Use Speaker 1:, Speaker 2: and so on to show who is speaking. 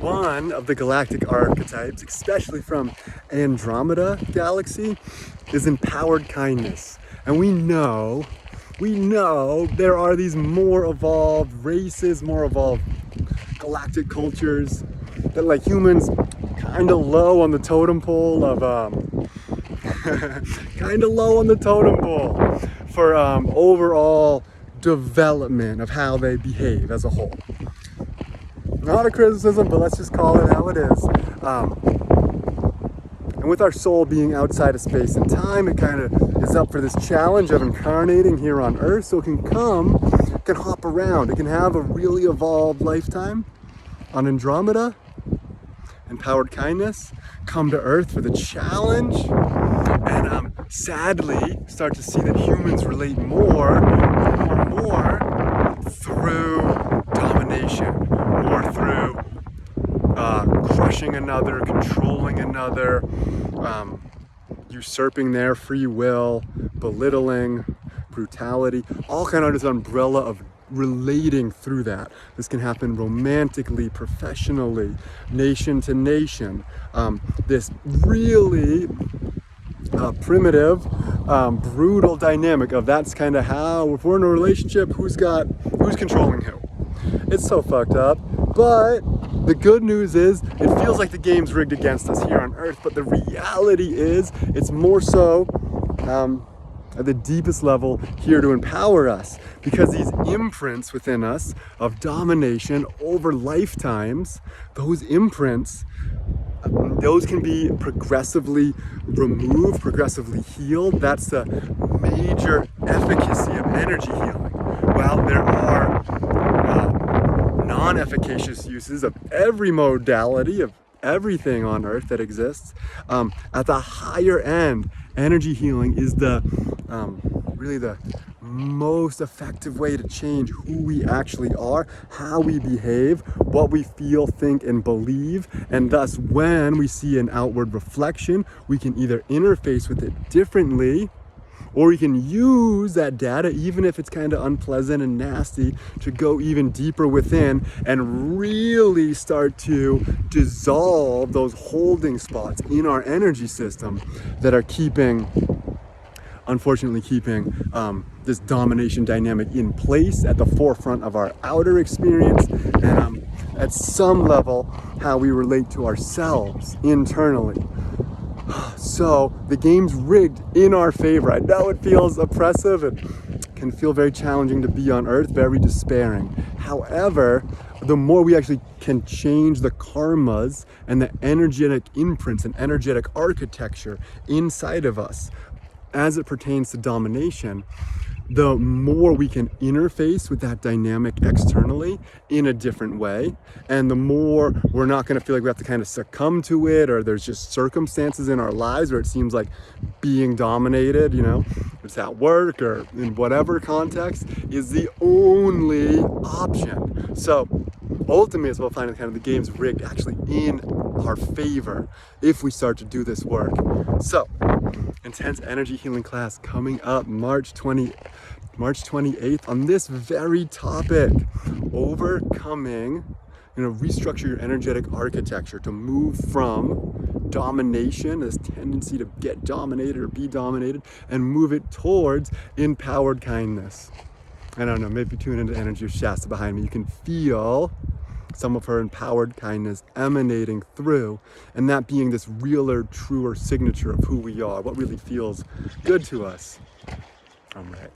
Speaker 1: one of the galactic archetypes, especially from Andromeda Galaxy, is empowered kindness. And we know there are these more evolved races, more evolved galactic cultures that, like humans, kind of low on the totem pole of for overall development of how they behave as a whole. Not a criticism, but let's just call it how it is. And with our soul being outside of space and time, it kind of is up for this challenge of incarnating here on Earth, so it can hop around. It can have a really evolved lifetime on Andromeda, empowered kindness, come to Earth for the challenge, and sadly start to see that humans relate more through domination, more through crushing another, controlling another, usurping their free will, belittling, brutality, all kind of under this umbrella of relating through that. This can happen romantically, professionally, nation to nation. This really primitive, brutal dynamic of that's kind of how, if we're in a relationship, who's controlling who. It's so fucked up, but the good news is it feels like the game's rigged against us here on Earth, but the reality is it's more so at the deepest level here to empower us, because these imprints within us of domination over lifetimes, those imprints, those can be progressively removed, progressively healed. That's the major efficacy of energy healing. Well, there are non-efficacious uses of every modality, of everything on Earth that exists. At the higher end, energy healing is really the most effective way to change who we actually are, how we behave, what we feel, think, and believe. And thus, when we see an outward reflection, we can either interface with it differently, or we can use that data, even if it's kind of unpleasant and nasty, to go even deeper within and really start to dissolve those holding spots in our energy system that are unfortunately keeping this domination dynamic in place at the forefront of our outer experience, and at some level how we relate to ourselves internally. So the game's rigged in our favor. I know it feels oppressive, it can feel very challenging to be on Earth, very despairing. However, the more we actually can change the karmas and the energetic imprints and energetic architecture inside of us as it pertains to domination, the more we can interface with that dynamic externally in a different way, and the more we're not going to feel like we have to kind of succumb to it, or there's just circumstances in our lives where it seems like being dominated, it's at work or in whatever context, is the only option. So ultimately, as we'll find, kind of the game's rigged actually in our favor if we start to do this work. So, intense energy healing class coming up March 28th on this very topic: overcoming, restructure your energetic architecture to move from domination, this tendency to get dominated or be dominated, and move it towards empowered kindness. I don't know, maybe tune into energy of Shasta behind me. You can feel some of her empowered kindness emanating through, and that being this realer, truer signature of who we are, what really feels good to us. I'm right.